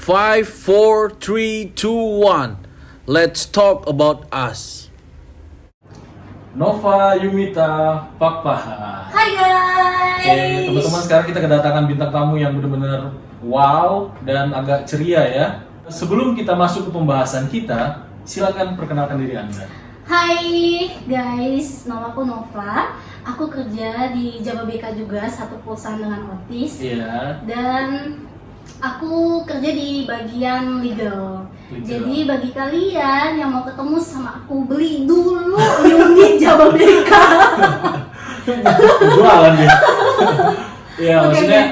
5, 4, 3, 2, 1. Let's talk about us. Nova Yumita Pakpaha. Hai guys. Oke, teman-teman, sekarang kita kedatangan bintang tamu yang benar-benar wow dan agak ceria ya. Sebelum kita masuk ke pembahasan kita, silakan perkenalkan diri Anda. Hai guys, nama aku Nova. Aku kerja di Jababeka juga, satu perusahaan dengan Otis. Iya. Dan aku kerja di bagian legal. Jadi bagi kalian yang mau ketemu sama aku, beli dulu unit Jababeka. Jualan ya. Iya, Oke, maksudnya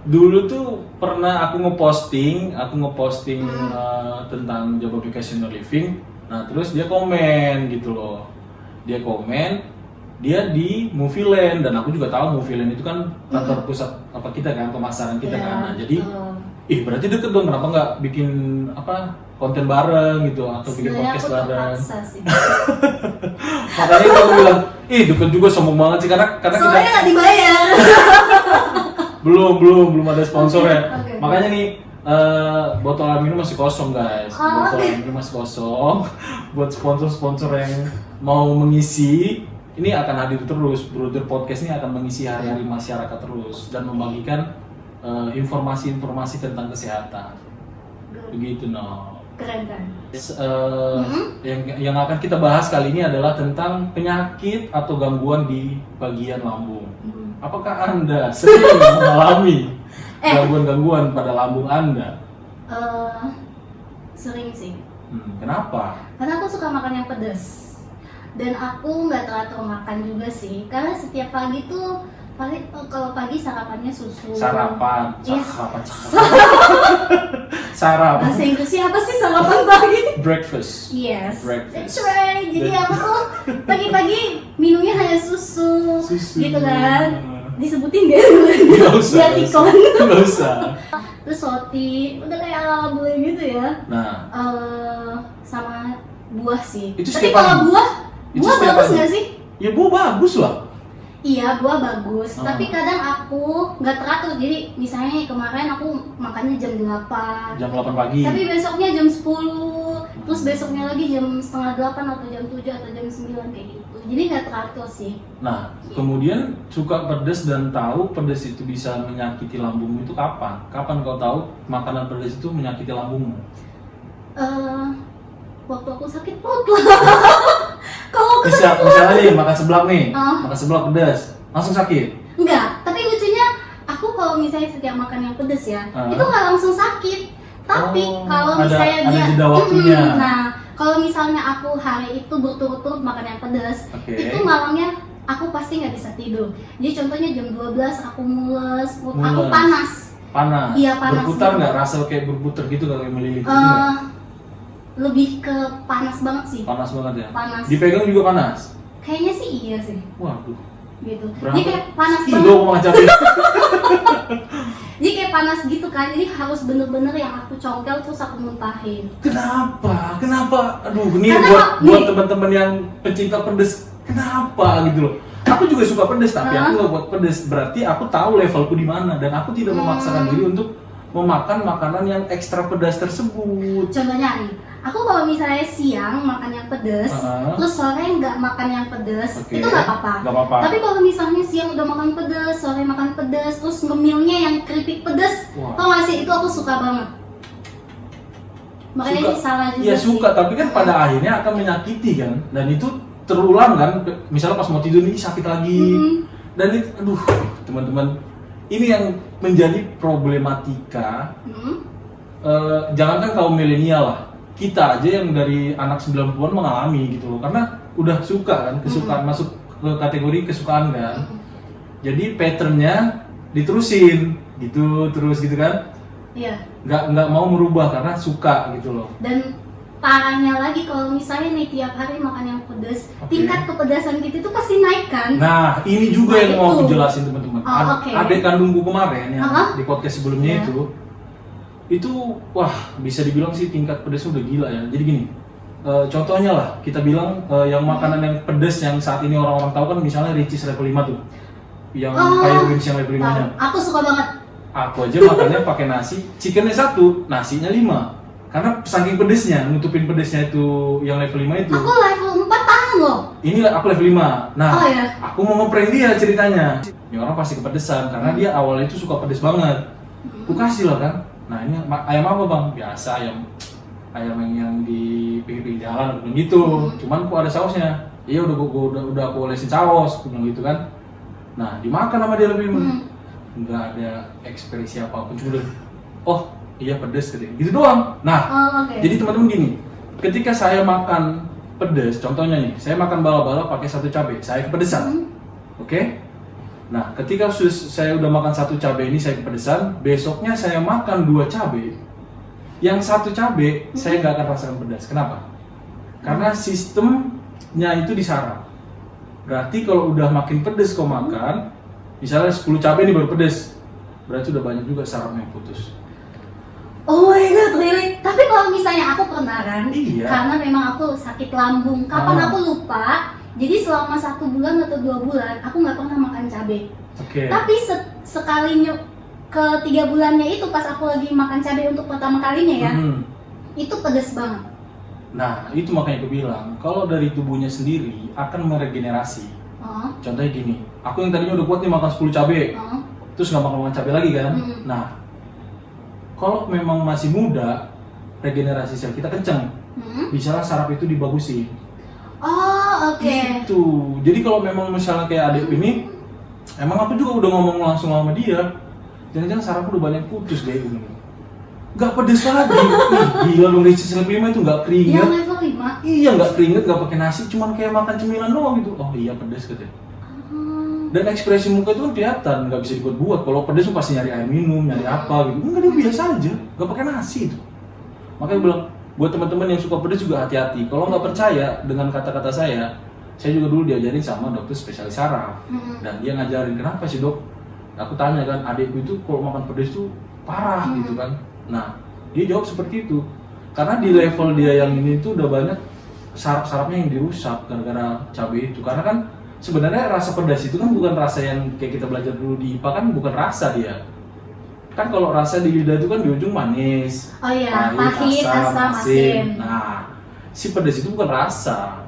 dulu tuh pernah aku ngeposting tentang Jababeka Senior Living. Nah, terus dia komen gitu loh. Dia komen, dia di Movieland, dan aku juga tahu Movieland itu kan kantor pusat apa kita kan, pemasaran kita kan. Nah, jadi berarti deket dong, kenapa nggak bikin konten bareng gitu atau bikin sebenarnya podcast aku bareng. terpaksa sih. Makanya aku bilang, deket juga, sombong banget sih karena Soalnya kita nggak dibayar. belum ada sponsor ya. Oke. Makanya nih botol air minum masih kosong guys. Botol air minum masih kosong. Buat sponsor-sponsor yang mau mengisi, ini akan hadir terus. Brother Podcast ini akan mengisi hari-hari masyarakat terus dan membagikan informasi-informasi tentang kesehatan. Begitu no. Keren kan? Yang akan kita bahas kali ini adalah tentang penyakit atau gangguan di bagian lambung. Apakah Anda sering mengalami gangguan-gangguan pada lambung Anda? Sering sih. Kenapa? Karena aku suka makan yang pedas. Dan aku nggak teratur makan juga sih. Karena setiap pagi tuh kalau pagi sarapannya susu. Sarapan. Yes. Sarapan. Bahasa Inggrisnya apa sih sarapan pagi? Breakfast. Yes. Breakfast. That's right. Jadi aku tuh pagi-pagi minumnya hanya susu. Gitu kan. Disebutin gak? Nggak usah. Biar ikon. Nggak usah. Terus roti, udah kayak ala-ala gitu ya. Nah, sama buah sih. Itu Tapi setiap kalau pagi? Itu buah setiap bagus pagi? nggak sih? ya buah bagus lah. Iya, buah bagus. Tapi kadang aku nggak teratur. Jadi misalnya kemarin aku makannya jam 8. Jam 8 pagi. Tapi besoknya jam 10. Terus besoknya lagi jam setengah 8 atau jam 7 atau jam 9 kayak gitu. Jadi nggak teratur sih. Nah, kemudian suka pedas dan tahu pedas itu bisa menyakiti lambungmu itu kapan? Kapan kau tahu makanan pedas itu menyakiti lambungmu? Waktu aku sakit perut lah. Kalau aku sakit perut. Misalnya nih, makan seblak nih, Ah. makan seblak pedas, langsung sakit? Enggak, tapi lucunya aku kalau misalnya setiap makan yang pedes ya, itu nggak langsung sakit. Tapi kalau misalnya ada dia jeda waktunya. nah, kalau misalnya aku hari itu berturut-turut makan yang pedes, itu malamnya aku pasti nggak bisa tidur. Jadi contohnya jam 12 aku mules, perut aku panas. Panas? Iya, panas Berputar gitu. nggak? Rasa kayak berputar gitu, kayak melilit gitu nggak? Lebih ke panas banget sih. Panas banget ya? Panas. Dipegang juga panas? Kayaknya sih iya sih. Waduh. Gitu. Berapa? Jadi kayak panas banget. Kilo macamnya. Jadi kayak panas gitu kan, jadi harus bener-bener yang aku congkel terus aku muntahin. Kenapa? Aduh, ini Karena buat teman-teman yang pencinta pedes, kenapa gitu loh? Aku juga suka pedes, tapi aku nggak buat pedes. Berarti aku tahu levelku di mana dan aku tidak memaksakan diri untuk memakan makanan yang ekstra pedas tersebut. Contohnya nih, aku kalau misalnya siang makan yang pedes, terus sore nggak makan yang pedes, itu nggak apa-apa. Nggak apa-apa. Tapi kalau misalnya siang udah makan pedes, sore makan pedes, terus ngemilnya yang keripik pedes, tau gak sih, itu aku suka banget. Makanya ini salah juga Iya sih. suka, tapi kan pada akhirnya akan menyakiti kan, dan itu terulang kan. Misalnya pas mau tidur nih sakit lagi, dan itu, aduh teman-teman, ini yang menjadi problematika. Jangankan kaum milenial lah, kita aja yang dari anak 90-an mengalami gitu loh, karena udah suka kan, kesukaan masuk ke kategori kesukaan kan. Jadi patternnya diterusin gitu terus gitu kan. Iya. Nggak mau merubah karena suka gitu loh. Dan parahnya lagi kalau misalnya nih tiap hari makan yang pedes, tingkat kepedasan kita itu pasti naik kan? Nah, ini juga yang mau aku jelasin teman-teman. Oke. Adik kandungku kemarin yang di podcast sebelumnya Yeah. itu wah bisa dibilang sih tingkat pedasnya udah gila ya. Jadi gini, contohnya lah kita bilang yang makanan yang pedas yang saat ini orang-orang tahu kan, misalnya Ricis level 5 tuh, yang kayak Ricis yang level 5-nya. Aku suka banget. Aku aja makannya pakai nasi, chickennya 1, nasinya 5. Karena saking pedesnya, nutupin pedesnya itu yang level 5 itu. Aku level 4 tahan loh. Ini aku level 5. Nah, Oh, iya. aku mau ngeprank dia ceritanya. Ini orang pasti kepedesan karena dia awalnya itu suka pedes banget. Aku kasih lah kan. Nah, ini ayam apa bang? Biasa ayam yang di pinggir-pinggir jalan atau gitu. Cuman aku ada sausnya. Iya udah aku olesin saus, aku bilang gitu kan. Nah, dimakan sama dia lebih nggak ada ekspresi apapun, cuma udah, oh iya pedes gitu doang. Nah, Okay. jadi teman-teman gini, ketika saya makan pedes, contohnya nih, saya makan bala-bala pakai 1 cabai, saya kepedesan, oke? Nah, ketika saya udah makan 1 cabai ini saya kepedesan, besoknya saya makan 2 cabai, yang 1 cabai saya nggak akan rasakan pedas. Kenapa? Karena sistemnya itu di saraf. Berarti kalau udah makin pedes kau makan, misalnya 10 cabai ini baru pedes, berarti udah banyak juga sarafnya yang putus. Oh my god, really? Tapi kalau misalnya aku pernah kan, Iya. karena memang aku sakit lambung, kapan aku lupa. Jadi selama 1 bulan atau 2 bulan, aku nggak pernah makan cabai. Oke. Tapi sekalinya ke 3 bulannya itu pas aku lagi makan cabai untuk pertama kalinya ya, itu pedes banget. Nah, itu makanya aku bilang, kalau dari tubuhnya sendiri akan meregenerasi. Contohnya gini, aku yang tadinya udah kuat nih makan 10 cabai, terus nggak makan cabai lagi kan. Nah, kalau memang masih muda, regenerasi sel kita kenceng, bicara saraf itu dibagusin. Oh, oke. Itu. Jadi kalau memang misalnya kayak adik ini, emang aku juga udah ngomong langsung sama dia, jangan-jangan saraf udah banyak putus deh ini. Gak pedes lagi. Ih, gila dong, resis level 5 itu gak keringet. Yang level 5? Iya, gak keringet, gak pakai nasi, cuman kayak makan cemilan doang gitu. Oh iya pedes katanya. Dan ekspresi muka itu kan kelihatan, nggak bisa dibuat-buat. Kalau pedes tuh pasti nyari air minum, nyari apa gitu. Enggak, dia biasa aja, nggak pakai nasi itu. Makanya bilang, buat teman-teman yang suka pedes juga hati-hati. Kalau nggak percaya dengan kata-kata saya juga dulu diajarin sama dokter spesialis saraf. Dan dia ngajarin, kenapa sih dok? Aku tanya kan, adikku itu kalau makan pedes tuh parah gitu kan. Nah, dia jawab seperti itu. Karena di level dia yang ini tuh udah banyak saraf-sarafnya yang dirusak gara-gara cabai itu. Karena kan sebenarnya rasa pedas itu kan bukan rasa yang kayak kita belajar dulu di IPA, kan bukan rasa dia. Kan kalau rasa di lidah itu kan di ujung manis. Oh iya, pahit, asam, asin. Nah, si pedas itu bukan rasa.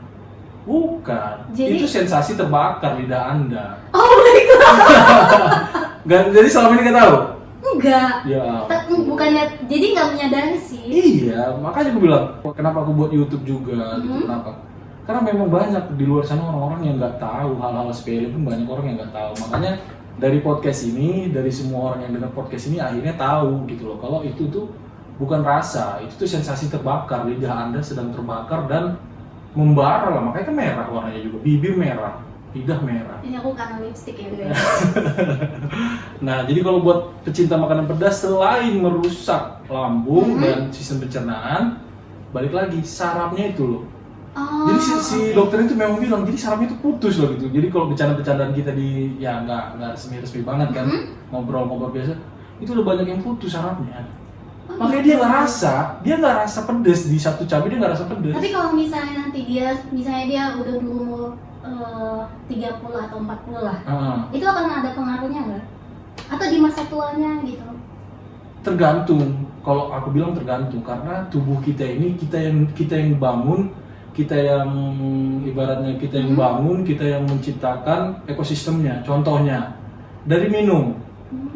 Bukan. Jadi, itu sensasi terbakar lidah Anda. Oh my god. Jadi selama ini nggak tahu? Enggak. Ya. Bukannya, jadi nggak menyadari sih. Iya, makanya aku bilang, kenapa aku buat YouTube juga gitu, kenapa? Karena memang banyak di luar sana orang-orang yang nggak tahu hal-hal sepele pun, banyak orang yang nggak tahu. Makanya dari podcast ini, dari semua orang yang dengar podcast ini akhirnya tahu gitu loh, kalau itu tuh bukan rasa, itu tuh sensasi terbakar, lidah Anda sedang terbakar dan membara lah. Makanya kan merah warnanya juga, bibir merah, lidah merah. Ini aku karena lipstick ya guys. Nah, jadi kalau buat pecinta makanan pedas, selain merusak lambung dan sistem pencernaan, balik lagi sarafnya itu loh. Jadi si dokter itu memang bilang, jadi sarafnya itu putus loh gitu. Jadi kalau bercanda-bercandaan kita di, ya nggak resmi banget kan, ngobrol-ngobrol biasa, itu udah banyak yang putus sarafnya. Makanya dia nggak rasa pedes di 1 cabai, dia nggak rasa pedes. Tapi kalau misalnya nanti misalnya dia udah berumur 30 atau 40 lah, itu akan ada pengaruhnya nggak? Atau di masa tuanya gitu? Tergantung. Kalau aku bilang tergantung, karena tubuh kita ini kita yang bangun. Kita yang ibaratnya kita yang bangun, kita yang menciptakan ekosistemnya. Contohnya dari minum.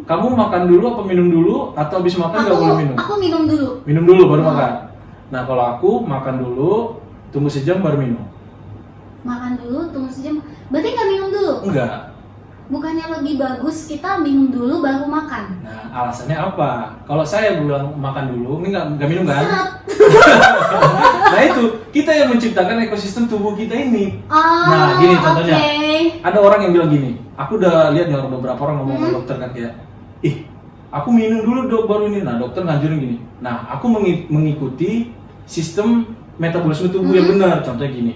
Kamu makan dulu apa minum dulu, atau habis makan nggak boleh minum? Aku minum dulu. Minum dulu baru makan. Nah kalau aku makan dulu, tunggu sejam baru minum. Makan dulu, tunggu sejam. Berarti nggak minum dulu? Enggak. Bukannya lebih bagus kita minum dulu baru makan? Nah alasannya apa? Kalau saya bilang makan dulu, ini nggak minum kan? Nah itu, kita yang menciptakan ekosistem tubuh kita ini. Nah gini contohnya, ada orang yang bilang gini, aku udah lihat nih beberapa orang ngomong sama dokter kan kayak, aku minum dulu dok baru ini. Nah dokter ngajarin gini, nah aku mengikuti sistem metabolisme tubuh yang benar. Contohnya gini,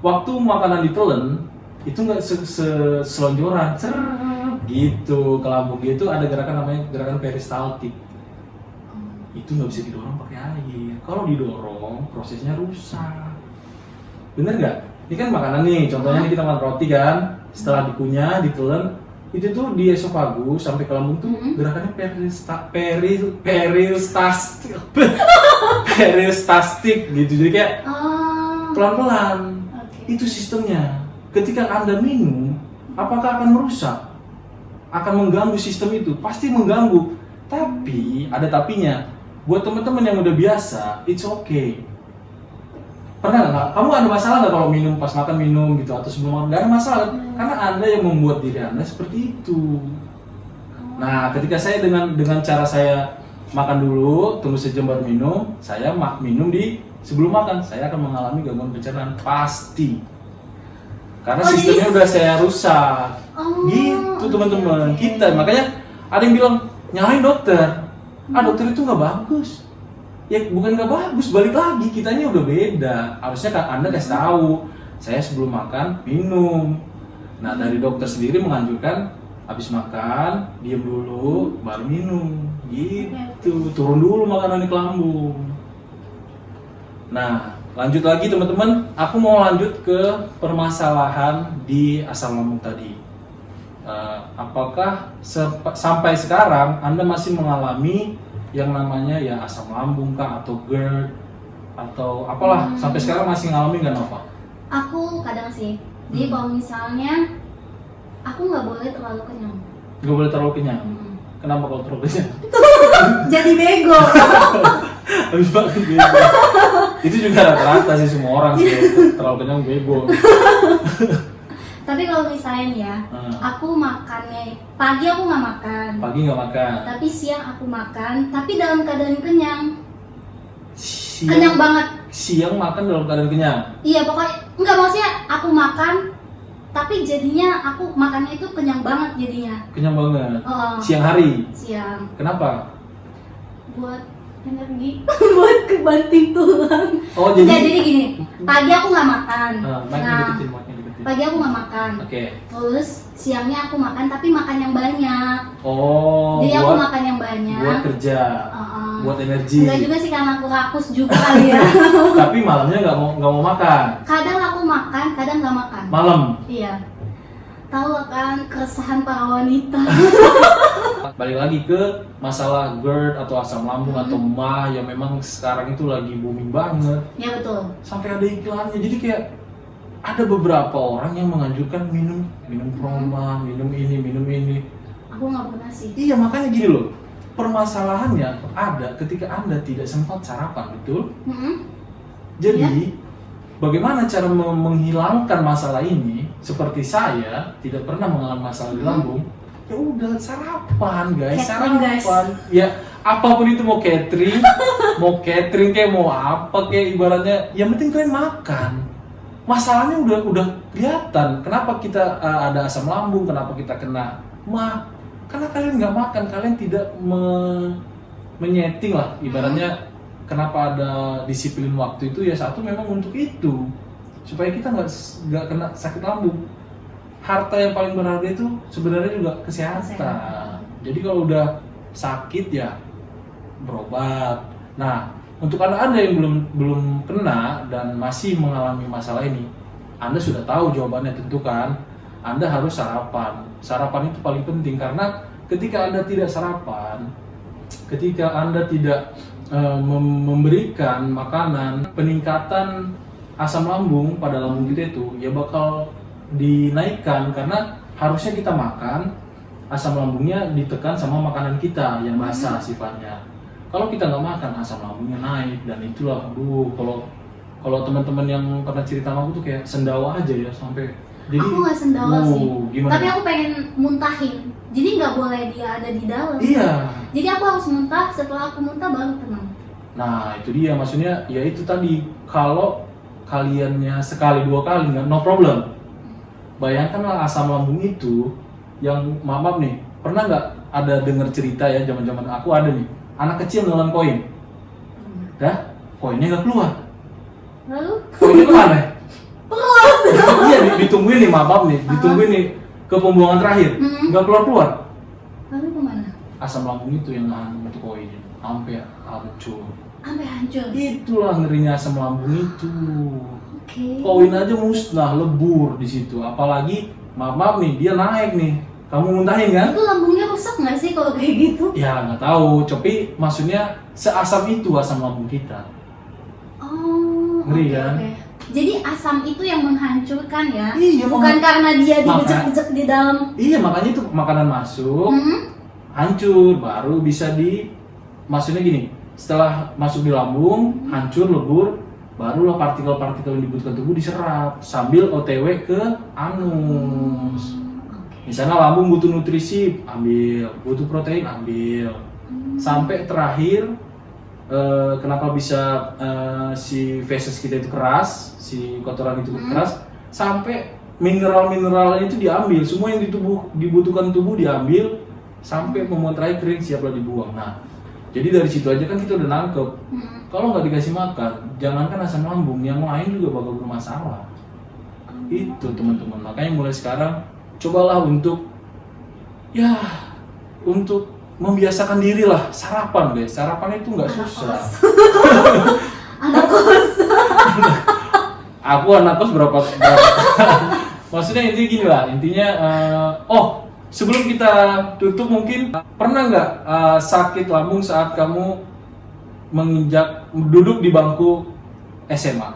waktu makanan ditelan, itu nggak selonjoran, gitu ke lambung. Itu ada gerakan namanya gerakan peristaltik. Itu nggak bisa didorong pakai air. Kalau didorong, prosesnya rusak. Bener nggak? Ini kan makanan nih, contohnya nih kita makan roti kan, setelah dikunyah, ditelan, itu tuh di esofagus sampai ke lambung tuh gerakannya peristastik peristastik gitu, jadi kayak pelan-pelan. Itu sistemnya. Ketika Anda minum, apakah akan merusak? Akan mengganggu sistem itu? Pasti mengganggu. Tapi ada tapinya. Buat teman-teman yang udah biasa, it's okay. Pernah nggak? Kamu ada masalah nggak kalau minum pas makan minum gitu atau sebelum makan? Nggak ada masalah, karena Anda yang membuat diri Anda seperti itu. Nah, ketika saya dengan cara saya makan dulu, tunggu sejam baru minum, saya minum di sebelum makan, saya akan mengalami gangguan pencernaan pasti. Karena sistemnya udah saya rusak. Gitu teman-teman. Kita makanya ada yang bilang nyalain dokter. Dokter itu nggak bagus. Ya bukan nggak bagus, balik lagi kitanya udah beda. Harusnya kan Anda kasih tahu, saya sebelum makan minum. Nah dari dokter sendiri menganjurkan habis makan diam dulu baru minum, gitu. Turun dulu makanan ke lambung. Nah lanjut lagi teman-teman, aku mau lanjut ke permasalahan di asam lambung tadi. Apakah sampai sekarang Anda masih mengalami yang namanya ya asam lambung kah atau GERD atau apalah, sampai sekarang masih ngalami nggak Nova? Aku kadang sih. Jadi kalau misalnya aku nggak boleh terlalu kenyang. Nggak boleh terlalu kenyang. Kenapa kalau terlalu kenyang? Jadi bego. Habis banget bego. Itu juga rata-rata sih, semua orang sih terlalu kenyang bego. Tapi kalau misalnya ya, aku makannya pagi aku nggak makan. Pagi nggak makan. Tapi siang aku makan, tapi dalam keadaan kenyang. Kenyang banget. Siang makan dalam keadaan kenyang. Iya pokoknya nggak, maksudnya aku makan, tapi jadinya aku makannya itu kenyang banget jadinya. Kenyang banget. Siang hari. Siang. Kenapa? Buat energi, buat kebanting tulang. Oh jadi gini, pagi aku nggak makan. Pagi aku nggak makan. Terus siangnya aku makan, tapi makan yang banyak. Jadi aku makan yang banyak. Buat kerja, buat energi. Enggak juga sih, karena aku rakus juga kali ya. Tapi malamnya nggak mau makan. Kadang aku makan, kadang nggak makan. Malam. Iya. Tahu kan keresahan para wanita. Balik lagi ke masalah GERD atau asam lambung atau MAH yang memang sekarang itu lagi booming banget. Ya betul. Sampai ada iklannya. Jadi kayak ada beberapa orang yang menganjurkan minum Proma, minum ini. Aku nggak pernah sih. Iya, makanya gini loh. Permasalahannya ada ketika Anda tidak sempat sarapan, betul? Jadi bagaimana cara menghilangkan masalah ini? Seperti saya tidak pernah mengalami masalah di lambung. Ya udah sarapan guys, sarapan. Ya apapun itu, mau catering kayak mau apa kayak ibaratnya, yang penting kalian makan. Masalahnya udah kelihatan. Kenapa kita ada asam lambung? Kenapa kita kena MAH? Karena kalian nggak makan, kalian tidak menyeting lah ibaratnya. Kenapa ada disiplin waktu itu? Ya satu memang untuk itu, supaya kita nggak kena sakit lambung. Harta yang paling berharga itu sebenarnya juga kesehatan. Jadi kalau udah sakit ya berobat. Nah, untuk Anda yang belum kena dan masih mengalami masalah ini, Anda sudah tahu jawabannya tentu kan? Anda harus sarapan. Sarapan itu paling penting, karena ketika Anda tidak sarapan, ketika Anda tidak memberikan makanan, peningkatan asam lambung pada lambung kita itu ya bakal dinaikkan, karena harusnya kita makan, asam lambungnya ditekan sama makanan kita yang basah sifatnya. Kalau kita nggak makan, asam lambungnya naik, dan itulah, kalau teman-teman yang pernah cerita sama aku tuh kayak sendawa aja ya sampai. Jadi, aku nggak sendawa sih, gimana? tapi aku pengen muntahin, jadi nggak boleh dia ada di dalam. Iya. Jadi aku harus muntah, setelah aku muntah baru tenang. Nah itu dia, maksudnya ya itu tadi, kalau kaliannya sekali dua kali nggak, no problem. Bayangkanlah asam lambung itu yang maaf nih, pernah nggak ada dengar cerita ya, zaman-zaman aku ada nih, anak kecil nelan koin, dah koinnya nggak keluar. Lalu? Koinnya kemana? Iya, ditungguin nih, maaf nih, ditungguin nih ke pembuangan terakhir, nggak keluar. Lalu kemana? Asam lambung itu yang nahan untuk koin, sampai hancur. Sampai hancur. Itulah ngerinya asam lambung itu. Koin aja musnah, lebur di situ. Apalagi maaf nih, dia naik nih kamu muntahin kan? Itu lambungnya rusak nggak sih kalau kayak gitu? Ya nggak tahu, tapi maksudnya seasam itu asam lambung kita. Oh, Ngeri oke, kan? oke. Jadi asam itu yang menghancurkan ya? Iya, Bukan karena dia Maka- dibejek-bejek di dalam. Iya, makanya itu makanan masuk, Mhm. hancur, baru bisa maksudnya gini, setelah masuk di lambung, hancur, lebur, barulah partikel-partikel yang dibutuhkan tubuh diserap sambil OTW ke anus. Misalnya lambung butuh nutrisi, ambil, butuh protein, ambil. Sampai terakhir, kenapa bisa si feses kita itu keras, si kotoran itu keras, sampai mineral-mineral itu diambil, semua yang dibutuhkan tubuh diambil, sampai memuat terakhir kering siaplah dibuang. Nah, jadi dari situ aja kan kita udah nangkep. Kalau nggak dikasih makan, jangankan asam lambung, yang lain juga bakal bermasalah. Itu teman-teman. Makanya mulai sekarang cobalah untuk membiasakan diri lah, sarapan guys. Sarapan itu nggak susah. Anak kos. Aku anak kos berapa? Maksudnya intinya gini lah, intinya sebelum kita tutup mungkin pernah nggak sakit lambung saat kamu duduk di bangku SMA?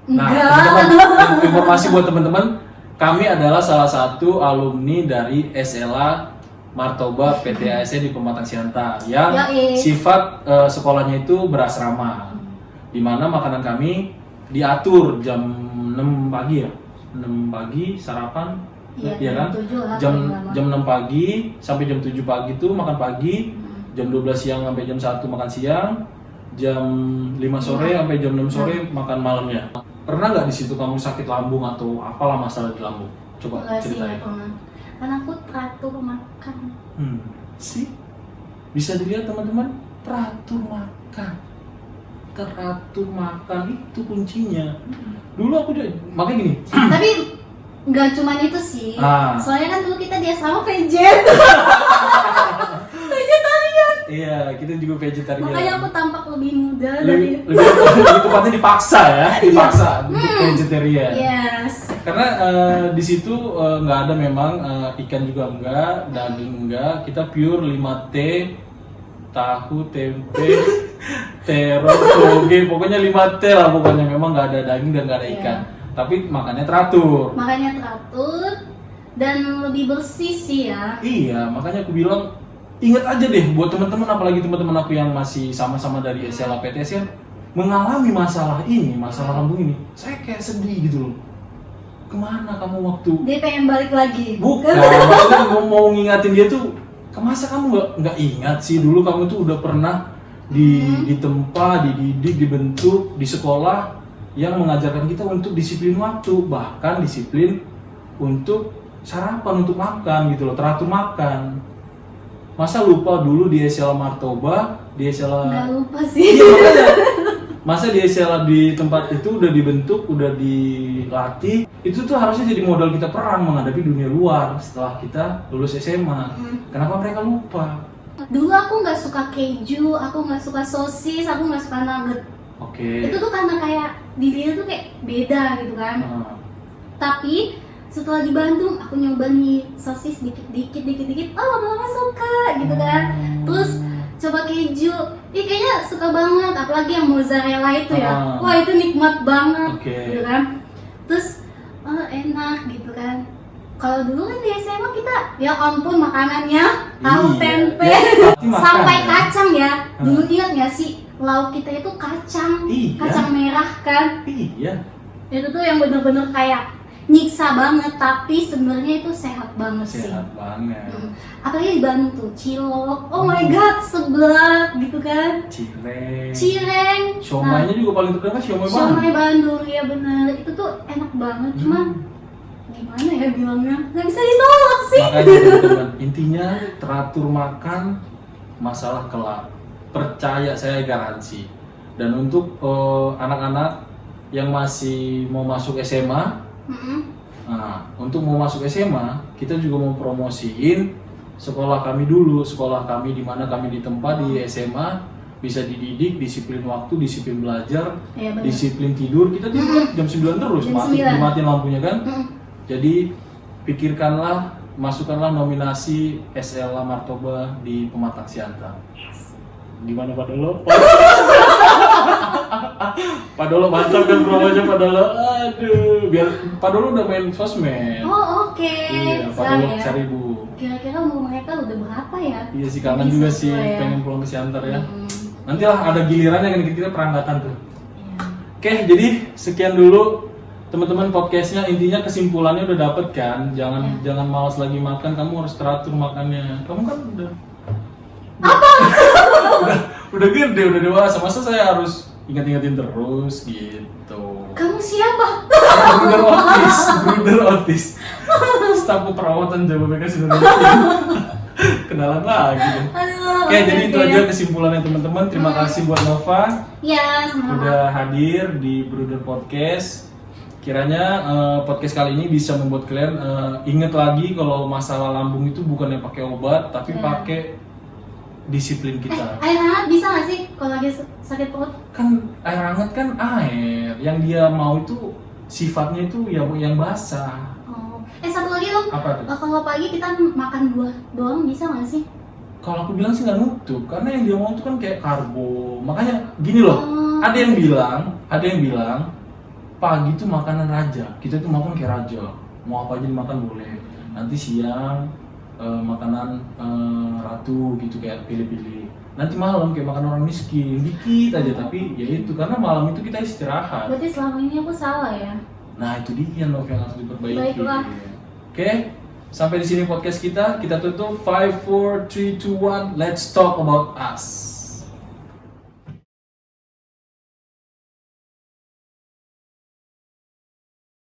Nah, teman-teman, informasi buat teman-teman, kami adalah salah satu alumni dari SLA Martoba PT ASN di Pematang Siantar yang sifat sekolahnya itu berasrama, di mana makanan kami diatur jam 6 pagi ya, 6 pagi sarapan, ya kan? Jam 6 pagi sampai jam 7 pagi itu makan pagi, jam 12 siang sampai jam 1 makan siang, jam 5 sore sampai jam 6 sore makan malamnya. Pernah nggak di situ kamu sakit lambung atau apalah masalah di lambung? Coba ceritain. Karena aku teratur makan. Sih, bisa dilihat teman-teman, teratur makan. Teratur makan itu kuncinya. Dulu aku juga, makanya gini. Tapi nggak cuma itu sih. Soalnya kan dulu kita di asrama vegan. Vegetarian. Iya, kita juga vegetarian. Makanya aku tampak lebih muda lebih dari tepatnya dipaksa ya, dipaksa untuk vegetarian. Yes. Karena di situ nggak ada memang ikan juga enggak, daging enggak, kita pure 5T, tahu, tempe, terong, toge, pokoknya 5T lah pokoknya, memang nggak ada daging dan nggak ada ikan. Tapi makannya teratur. Makanya teratur dan lebih bersih sih ya. Iya, makanya aku bilang ingat aja deh buat teman-teman, apalagi teman-teman aku yang masih sama-sama dari SLA PTS kan mengalami masalah ini, masalah lambung ini. Saya kayak sedih gitu loh. Kemana kamu waktu? Dia pengen balik lagi. Bukan, maksudnya mau ngingatin dia tuh, kemasa kamu nggak ingat sih dulu kamu tuh udah pernah ditempa, dididik, dibentuk di sekolah yang mengajarkan kita untuk disiplin waktu, bahkan disiplin untuk sarapan, untuk makan gitu loh, teratur makan. Masa lupa dulu di SLA Martoba, di SLA... Nggak lupa sih. Iya, makanya. Masa di SLA di tempat itu udah dibentuk, udah dilatih, itu tuh harusnya jadi modal kita perang menghadapi dunia luar setelah kita lulus SMA. Kenapa mereka lupa? Dulu aku nggak suka keju, aku nggak suka sosis, aku nggak suka nugget. Oke. Itu tuh karena kayak dirinya tuh kayak beda gitu kan. Tapi setelah di Bandung aku nyoba nih sosis dikit, oh lama-lama suka gitu kan. Terus coba keju, kayaknya suka banget, apalagi yang mozzarella itu ya. Wah itu nikmat banget gitu kan. Terus enak gitu kan. Kalau dulu kan di SMA kita, ya ampun makanannya tahu tempe sampai kacang ya. Dulu ingat nggak sih lauk kita itu kacang, kacang merah kan? Iya. Itu tuh yang bener-bener kayak nyiksa banget, tapi sebenarnya itu sehat banget sih. Sehat banget. Apalagi di Bandung tuh cilok, oh my god seblak gitu kan. Cireng. Siomaynya juga paling terkenal siomay Bandung. Siomay Bandung, ya bener. Itu tuh enak banget, cuma gimana ya bilangnya, nggak bisa ditolak sih. Makanya teman-teman, intinya teratur makan, masalah kelar. Percaya saya garansi. Dan untuk anak-anak yang masih mau masuk SMA, nah, untuk mau masuk SMA, kita juga mau promosiin sekolah kami dulu, sekolah kami di mana kami ditempa di SMA, bisa dididik, disiplin waktu, disiplin belajar, disiplin tidur. Kita tidur jam 9 terus, dimatiin lampunya kan. Jadi pikirkanlah masukkanlah nominasi SLA Martoba di Pematang Siantar. Gimana Pak Dolo? Pak Dolo mantap kan promonya Pak Dolo. Aduh, biar Pak Dolo udah main sosmed. Oh oke. Iya, Pak Siap Dolo ya. Seribu. Kira-kira umur mereka udah berapa ya? Iya sih, kangen Bisa juga sih sesuai ya. pengen pulang ke Siantar ya. Hmm, Nantilah ada gilirannya kan kita perangkatan tuh. iya. Oke, jadi sekian dulu teman-teman podcastnya. Intinya kesimpulannya udah dapet kan. Jangan malas lagi makan, kamu harus teratur makannya. Kamu kan udah udah gede, udah dewasa. Masa saya harus ingat-ingatin terus gitu. Kamu siapa? Bruder otis. Staf perawatan Jabodetabek Indonesia. Kenalan lagi deh. Aduh, Oke, jadi itu aja kesimpulannya teman-teman. Terima kasih buat Nova Ya, sama-sama. udah hadir di Bruder Podcast. Kiranya podcast kali ini bisa membuat kalian ingat lagi kalau masalah lambung itu bukannya pakai obat, tapi Ya. pakai disiplin kita. Air hangat bisa nggak sih kalau lagi sakit perut? Kan air hangat kan air, yang dia mau itu sifatnya itu yang basah. Oh. Satu lagi dong. Apa tuh? Kalau pagi kita makan buah doang bisa nggak sih? Kalau aku bilang sih nggak nutup, karena yang dia mau itu kan kayak karbo. Makanya gini loh, Oh. ada yang bilang pagi itu makanan raja, kita itu makan kayak raja, mau apa aja dimakan boleh. Nanti siang makanan ratu gitu, kayak pilih-pilih. Nanti malam kayak makan orang miskin, dikit aja, tapi ya itu karena malam itu kita istirahat. Berarti selama ini aku salah ya? Nah itu dia Nov yang harus diperbaiki. Baiklah. Oke, sampai di sini podcast kita tutup. 5, 4, 3, 2, 1, let's talk about us.